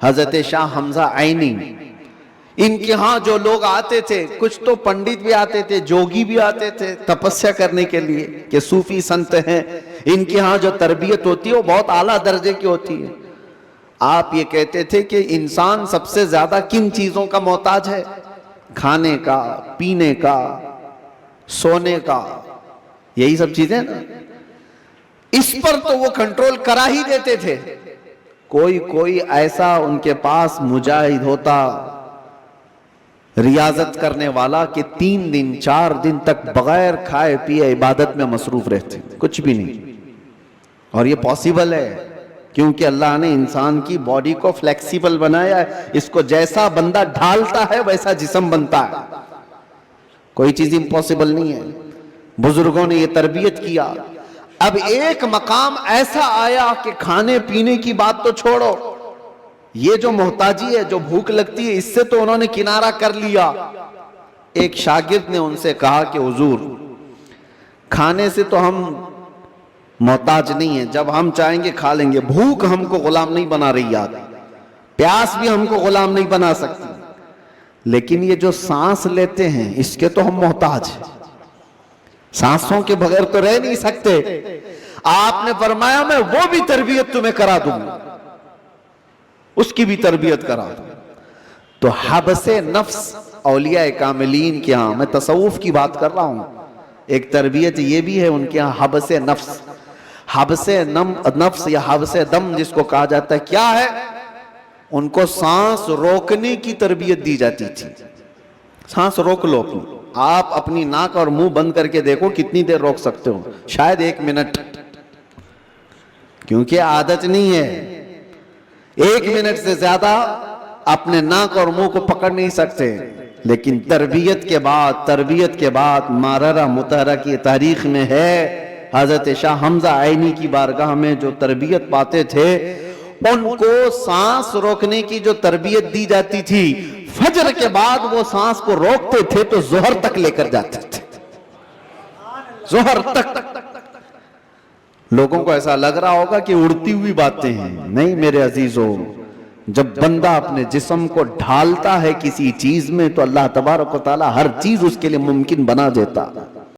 حضرت شاہ حمزہ عینی، ان کے ہاں جو لوگ آتے تھے، کچھ تو پنڈت بھی آتے تھے، جوگی بھی آتے تھے تپسیا کرنے کے لیے کہ صوفی سنت ہیں، ان کے ہاں جو تربیت ہوتی ہے وہ بہت اعلیٰ درجے کی ہوتی ہے۔ آپ یہ کہتے تھے کہ انسان سب سے زیادہ کن چیزوں کا محتاج ہے؟ کھانے کا، پینے کا، سونے کا، یہی سب چیزیں نا۔ اس پر تو وہ کنٹرول کرا ہی دیتے تھے۔ کوئی ایسا ان کے پاس مجاہد ہوتا، ریاضت کرنے والا، کہ 3 دن 4 دن تک بغیر کھائے پیے عبادت میں مصروف رہتے، کچھ بھی نہیں۔ اور یہ پاسبل ہے کیونکہ اللہ نے انسان کی باڈی کو فلیکسیبل بنایا ہے، اس کو جیسا بندہ ڈھالتا ہے ویسا جسم بنتا ہے، کوئی چیز امپاسبل نہیں ہے۔ بزرگوں نے یہ تربیت کیا۔ اب ایک مقام ایسا آیا کہ کھانے پینے کی بات تو چھوڑو، یہ جو محتاجی ہے، جو بھوک لگتی ہے، اس سے تو انہوں نے کنارہ کر لیا۔ ایک شاگرد نے ان سے کہا کہ حضور، کھانے سے تو ہم محتاج نہیں ہیں، جب ہم چاہیں گے کھا لیں گے، بھوک ہم کو غلام نہیں بنا رہی یاد، پیاس بھی ہم کو غلام نہیں بنا سکتی، لیکن یہ جو سانس لیتے ہیں اس کے تو ہم محتاج ہیں، سانسوں کے بغیر تو رہ نہیں سکتے۔ آپ نے فرمایا میں وہ بھی تربیت تمہیں کرا دوں گا، اس کی بھی تربیت کرا دوں۔ تو حبس نفس اولیاء کاملین کے ہاں، میں تصوف کی بات کر رہا ہوں، ایک تربیت یہ بھی ہے ان کے ہاں، حبس نفس۔ حبس نفس یا حبس دم جس کو کہا جاتا ہے، کیا ہے؟ ان کو سانس روکنے کی تربیت دی جاتی تھی۔ سانس روک لو اپنی، آپ اپنی ناک اور منہ بند کر کے دیکھو کتنی دیر روک سکتے ہو، شاید 1 منٹ، کیونکہ عادت نہیں ہے۔ 1 منٹ سے زیادہ اپنے ناک اور منہ کو پکڑ نہیں سکتے، لیکن تربیت کے بعد ماررہ مطہرہ کی تاریخ میں ہے، حضرت شاہ حمزہ عینی کی بارگاہ میں جو تربیت پاتے تھے، ان کو سانس روکنے کی جو تربیت دی جاتی تھی، فجر کے بعد وہ سانس کو روکتے تھے تو ظہر تک لے کر جاتے تھے، ظہر تک۔ لوگوں کو ایسا لگ رہا ہوگا کہ اڑتی ہوئی باتیں ہیں، نہیں میرے عزیزوں، جب بندہ اپنے جسم کو ڈھالتا ہے کسی چیز میں تو اللہ تبارک و تعالی ہر چیز اس کے لیے ممکن بنا دیتا۔